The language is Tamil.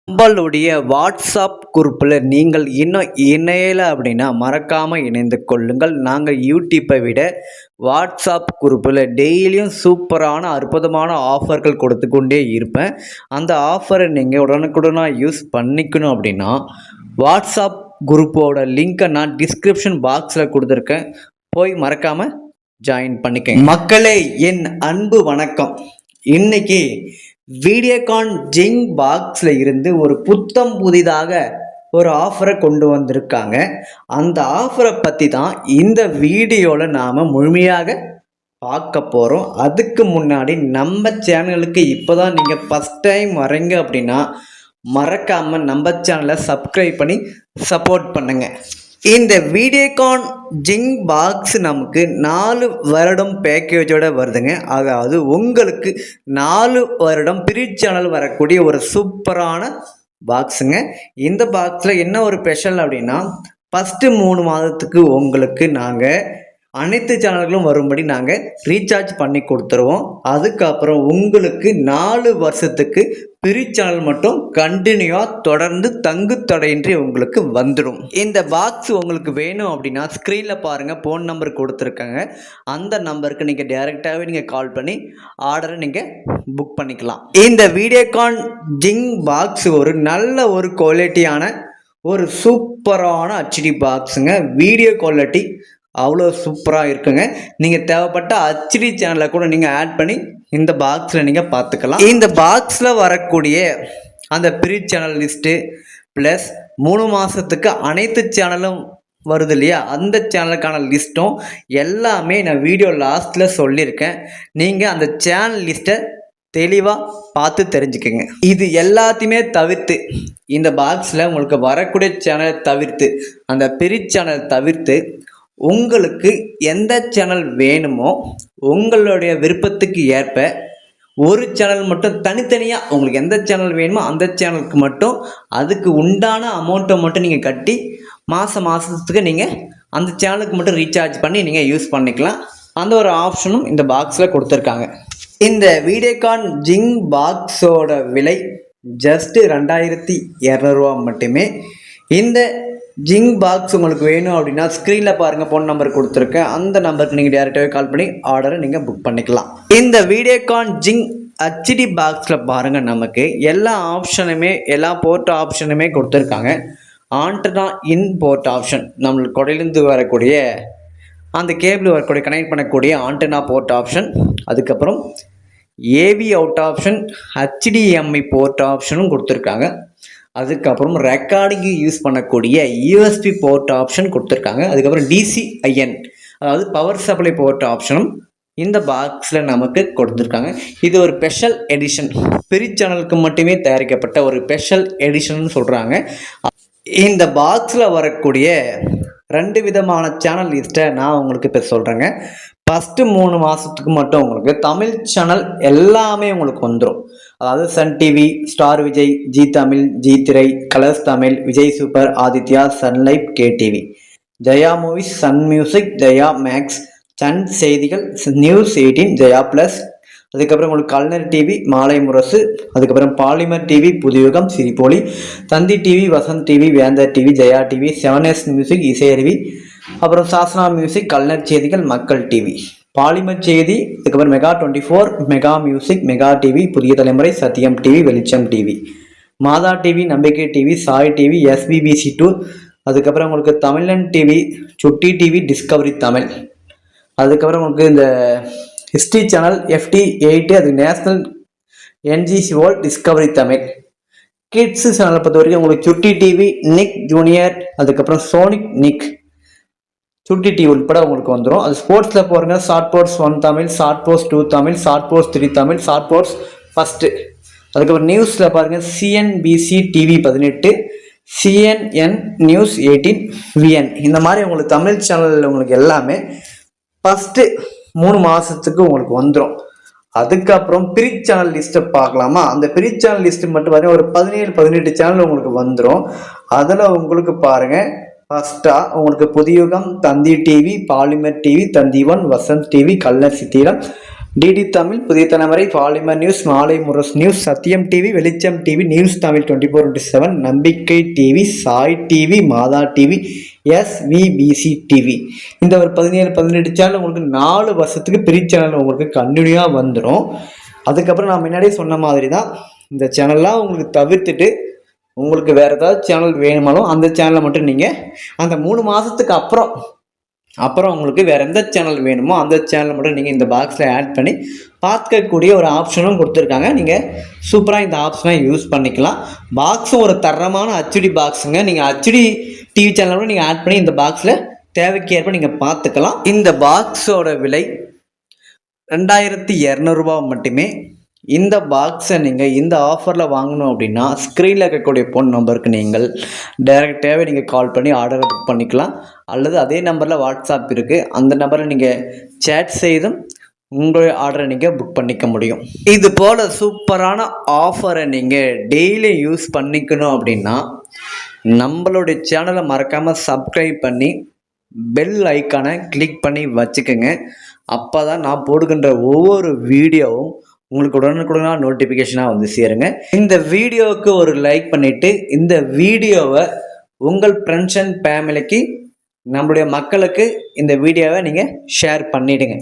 நம்மளுடைய வாட்ஸ்அப் குரூப்பில் நீங்கள் இன்னும் இணையலை அப்படின்னா மறக்காமல் இணைந்து கொள்ளுங்கள். நாங்கள் யூடியூப்பை விட வாட்ஸ்அப் குரூப்பில் டெய்லியும் சூப்பரான அற்புதமான ஆஃபர்கள் கொடுத்து கொண்டே இருப்பேன். அந்த ஆஃபரை நீங்கள் உடனுக்குடனாக யூஸ் பண்ணிக்கணும் அப்படின்னா வாட்ஸ்அப் குரூப்போட லிங்க்கை நான் டிஸ்கிரிப்ஷன் பாக்ஸில் கொடுத்துருக்கேன். போய் மறக்காமல் ஜாயின் பண்ணிக்கங்க. மக்களே, என் அன்பு வணக்கம். இன்னைக்கு வீடியோகான் ஜிங் பாக்ஸில் இருந்து ஒரு புதிதாக ஒரு ஆஃபரை கொண்டு வந்திருக்காங்க. அந்த ஆஃபரை பற்றி தான் இந்த வீடியோவில் நாம் முழுமையாக பார்க்க போகிறோம். அதுக்கு முன்னாடி நம்ம சேனலுக்கு இப்போ தான் நீங்கள் ஃபஸ்ட் டைம் வரீங்க அப்படின்னா மறக்காமல் நம்ம சேனலை சப்ஸ்கிரைப் பண்ணி சப்போர்ட் பண்ணுங்கள். இந்த வீடியோகான் ஜிங் பாக்ஸ் நமக்கு 4 வருடம் பேக்கேஜோட வருதுங்க. அதாவது உங்களுக்கு 4 வருடம் ஃப்ரீ சேனல் வரக்கூடிய ஒரு சூப்பரான பாக்ஸுங்க. இந்த பாக்ஸில் என்ன ஒரு ஸ்பெஷல் அப்படின்னா, ஃபஸ்ட்டு 3 மாதத்துக்கு உங்களுக்கு நாங்கள் அனைத்து சேனல்களும் வரும்படி நாங்கள் ரீசார்ஜ் பண்ணி கொடுத்துருவோம். அதுக்கப்புறம் உங்களுக்கு 4 வருஷத்துக்கு ஃப்ரீ சேனல் மட்டும் கண்டினியூவாக தொடர்ந்து தங்கு தடையின்றி உங்களுக்கு வந்துடும். இந்த பாக்ஸ் உங்களுக்கு வேணும் அப்படின்னா ஸ்க்ரீனில் பாருங்கள், ஃபோன் நம்பர் கொடுத்துருக்காங்க. அந்த நம்பருக்கு நீங்கள் டைரெக்டாகவே நீங்கள் கால் பண்ணி ஆர்டரை நீங்கள் புக் பண்ணிக்கலாம். இந்த வீடியோகான் ஜிங் பாக்ஸ் ஒரு நல்ல ஒரு குவாலிட்டியான ஒரு சூப்பரான ஹெச்டி பாக்ஸுங்க. வீடியோ குவாலிட்டி அவ்வளோ சூப்பராக இருக்குங்க. நீங்கள் தேவைப்பட்ட ஹெச்டி சேனலை கூட நீங்கள் ஆட் பண்ணி இந்த பாக்ஸில் நீங்கள் பார்த்துக்கலாம். இந்த பாக்ஸில் வரக்கூடிய அந்த ஃப்ரீ சேனல் லிஸ்ட்டு ப்ளஸ் 3 மாதத்துக்கு அனைத்து சேனலும் வருது இல்லையா, அந்த சேனலுக்கான லிஸ்ட்டும் எல்லாமே நான் வீடியோ லாஸ்ட்டில் சொல்லியிருக்கேன். நீங்கள் அந்த சேனல் லிஸ்ட்டை தெளிவாக பார்த்து தெரிஞ்சுக்கோங்க. இது எல்லாத்தையுமே தவிர்த்து இந்த பாக்ஸில் உங்களுக்கு வரக்கூடிய சேனலை தவிர்த்து அந்த ஃப்ரீ சேனல் தவிர்த்து உங்களுக்கு எந்த சேனல் வேணுமோ உங்களுடைய விருப்பத்துக்கு ஏற்ப ஒரு சேனல் மட்டும் தனித்தனியாக உங்களுக்கு எந்த சேனல் வேணுமோ அந்த சேனலுக்கு மட்டும் அதுக்கு உண்டான அமௌண்ட்டை மட்டும் நீங்கள் கட்டி மாதத்துக்கு நீங்கள் அந்த சேனலுக்கு மட்டும் ரீசார்ஜ் பண்ணி நீங்கள் யூஸ் பண்ணிக்கலாம். அந்த ஒரு ஆப்ஷனும் இந்த பாக்ஸில் கொடுத்துருக்காங்க. இந்த வீடியோகான் ஜிங் பாக்ஸோட விலை ஜஸ்ட்டு 2200 மட்டுமே. இந்த ஜிங் பாக்ஸ் உங்களுக்கு வேணும் அப்படின்னா ஸ்க்ரீனில் பாருங்கள், ஃபோன் நம்பர் கொடுத்துருக்கேன். அந்த நம்பருக்கு நீங்கள் டேரெக்டாகவே கால் பண்ணி ஆர்டரை நீங்கள் புக் பண்ணிக்கலாம். இந்த வீடியோகான் ஜிங் ஹெச்டி பாக்ஸில் பாருங்கள், நமக்கு எல்லா ஆப்ஷனுமே எல்லா போர்ட் ஆப்ஷனுமே கொடுத்துருக்காங்க. ஆண்டனா இன் போர்ட் ஆப்ஷன், நம்மளுக்கு கொடையிலேருந்து வரக்கூடிய அந்த கேபிள் வரக்கூடிய கனெக்ட் பண்ணக்கூடிய ஆண்டனா போர்ட் ஆப்ஷன், அதுக்கப்புறம் AV out option, HDMI board ஆப்ஷனும் கொடுத்துருக்காங்க. அதுக்கப்புறம் ரெக்கார்டிங்கு யூஸ் பண்ணக்கூடிய யூஎஸ்பி போர்ட் ஆப்ஷன் கொடுத்துருக்காங்க. அதுக்கப்புறம் DCIN அதாவது பவர் சப்ளை போர்ட் ஆப்ஷனும் இந்த பாக்ஸில் நமக்கு கொடுத்துருக்காங்க. இது ஒரு ஸ்பெஷல் எடிஷன், ஃப்ரீ சேனலுக்கு மட்டுமே தயாரிக்கப்பட்ட ஒரு ஸ்பெஷல் எடிஷன் சொல்கிறாங்க. இந்த பாக்ஸில் வரக்கூடிய 2 விதமான சேனல் லிஸ்ட்டை நான் உங்களுக்கு இப்போ சொல்கிறேங்க. ஃபஸ்ட்டு 3 மாதத்துக்கு மட்டும் உங்களுக்கு தமிழ் சேனல் எல்லாமே உங்களுக்கு வந்துடும். அதாவது Sun TV, Star Vijay, Zee Tamil, Zee Thirai, Colors Tamil, Vijay Super, Adithya, Sun Life, KTV, Jaya Movies, Sun Music, Jaya Max, Sun செய்திகள், நியூஸ் 18, ஜெயா ப்ளஸ், அதுக்கப்புறம் உங்களுக்கு கலைஞர் டிவி, மாலை முரசு, அதுக்கப்புறம் பாலிமர் டிவி, புதுயுகம், சிரிப்பொலி, தந்தி டிவி, வசந்த் டிவி, வேந்தர் TV, Jaya TV, 7S music, Isaiaruvi, அப்புறம் சாசனா மியூசிக், கலைஞர் செய்திகள், மக்கள் டிவி, பாலிமர் செய்தி, அதுக்கப்புறம் mega 24, mega music, mega TV, புதிய தலைமுறை, சத்தியம் டிவி, வெளிச்சம் டிவி, மாதா டிவி, நம்பிக்கை டிவி, சாய் டிவி, SBBC2, அதுக்கப்புறம் உங்களுக்கு தமிழன் டிவி, சுட்டி டிவி, டிஸ்கவரி தமிழ், அதுக்கப்புறம் உங்களுக்கு இந்த ஹிஸ்ட்ரி சேனல் FT8, அது National NGC World, Discovery Tamil. Kids சேனலை பொறுத்த வரைக்கும் உங்களுக்கு சுட்டி டிவி, நிக் ஜூனியர், அதுக்கப்புறம் சோனிக் நிக், சுட்டி டிவி உட்பட உங்களுக்கு வந்துடும். அது ஸ்போர்ட்ஸில் போகிறீங்க, ஷார்ட் போர்ட்ஸ் 1 தமிழ், ஷார்ட் போர்ட்ஸ் 2 தமிழ், ஷார்ட் போர்ட்ஸ் 3 தமிழ், ஷார்ட் போர்ட்ஸ் ஃபஸ்ட்டு. அதுக்கப்புறம் நியூஸில் பாருங்கள், CNBC TV 18, CNN news 18, VN. இந்த மாதிரி உங்களுக்கு தமிழ் சேனலில் உங்களுக்கு எல்லாமே ஃபஸ்ட்டு 3 மாதத்துக்கு உங்களுக்கு வந்துடும். அதுக்கப்புறம் ஃப்ரீ சேனல் லிஸ்ட்டை பார்க்கலாமா? அந்த ஃப்ரீ சேனல் லிஸ்ட்டு மட்டும் பார்த்தீங்கன்னா ஒரு 17-18 சேனல் உங்களுக்கு வந்துடும். அதில் உங்களுக்கு பாருங்கள், ஃபஸ்ட்டாக உங்களுக்கு புதியுகம், தந்தி டிவி, பாலிமர் டிவி, தந்தி 1, வசந்த் டிவி, கலைஞர் சித்திரம், டிடி தமிழ், புதிய தலைமுறை, பாலிமர் நியூஸ், மாலை முரசு நியூஸ், சத்தியம் டிவி, வெளிச்சம் டிவி, நியூஸ் தமிழ் 24/7, நம்பிக்கை டிவி, சாய் டிவி, மாதா டிவி, SVBC டிவி. இந்த ஒரு 17-18 சேனல் உங்களுக்கு 4 வருஷத்துக்கு ஃப்ரீ சேனல் உங்களுக்கு கண்டினியூவாக வந்துடும். அதுக்கப்புறம் நான் முன்னாடியே சொன்ன மாதிரி தான் இந்த சேனல்லாம் உங்களுக்கு தவிர்த்துட்டு உங்களுக்கு வேறு ஏதாவது சேனல் வேணுமாலும் அந்த சேனலை மட்டும் நீங்கள் அந்த 3 மாதத்துக்கு அப்புறம் உங்களுக்கு வேறு எந்த சேனல் வேணுமோ அந்த சேனலை மட்டும் நீங்கள் இந்த பாக்ஸில் ஆட் பண்ணி பார்க்கக்கூடிய ஒரு ஆப்ஷனும் கொடுத்துருக்காங்க. நீங்கள் சூப்பராக இந்த ஆப்ஷனை யூஸ் பண்ணிக்கலாம். பாக்ஸும் ஒரு தரமான HD பாக்ஸுங்க. நீங்கள் HD டிவி சேனலோட நீங்கள் ஆட் பண்ணி இந்த பாக்ஸில் தேவைக்கு ஏற்ப நீங்கள் பார்த்துக்கலாம். இந்த பாக்ஸோட விலை 2200 ரூபா மட்டுமே. இந்த பாக்ஸை நீங்கள் இந்த ஆஃபரில் வாங்கணும் அப்படின்னா ஸ்க்ரீனில் இருக்கக்கூடிய ஃபோன் நம்பருக்கு நீங்கள் டைரெக்டாகவே நீங்கள் கால் பண்ணி ஆர்டரை புக் பண்ணிக்கலாம். அல்லது அதே நம்பரில் வாட்ஸ்அப் இருக்குது, அந்த நம்பரில் நீங்கள் சேட் செய்தும் உங்களுடைய ஆர்டரை நீங்கள் புக் பண்ணிக்க முடியும். இது போல் சூப்பரான ஆஃபரை நீங்கள் டெய்லி யூஸ் பண்ணிக்கணும் அப்படின்னா நம்மளுடைய சேனலை மறக்காமல் சப்ஸ்கிரைப் பண்ணி பெல் ஐக்கானை கிளிக் பண்ணி வச்சுக்கோங்க. அப்போ தான் நான் போடுகின்ற ஒவ்வொரு வீடியோவும் உங்களுக்கு உடனுக்குடனாக நோட்டிஃபிகேஷனாக வந்து சேருங்க. இந்த வீடியோவுக்கு ஒரு லைக் பண்ணிவிட்டு இந்த வீடியோவை உங்கள் ஃப்ரெண்ட்ஸ் அண்ட் ஃபேமிலிக்கு, நம்மளுடைய மக்களுக்கு இந்த வீடியோவை நீங்கள் ஷேர் பண்ணிவிடுங்க.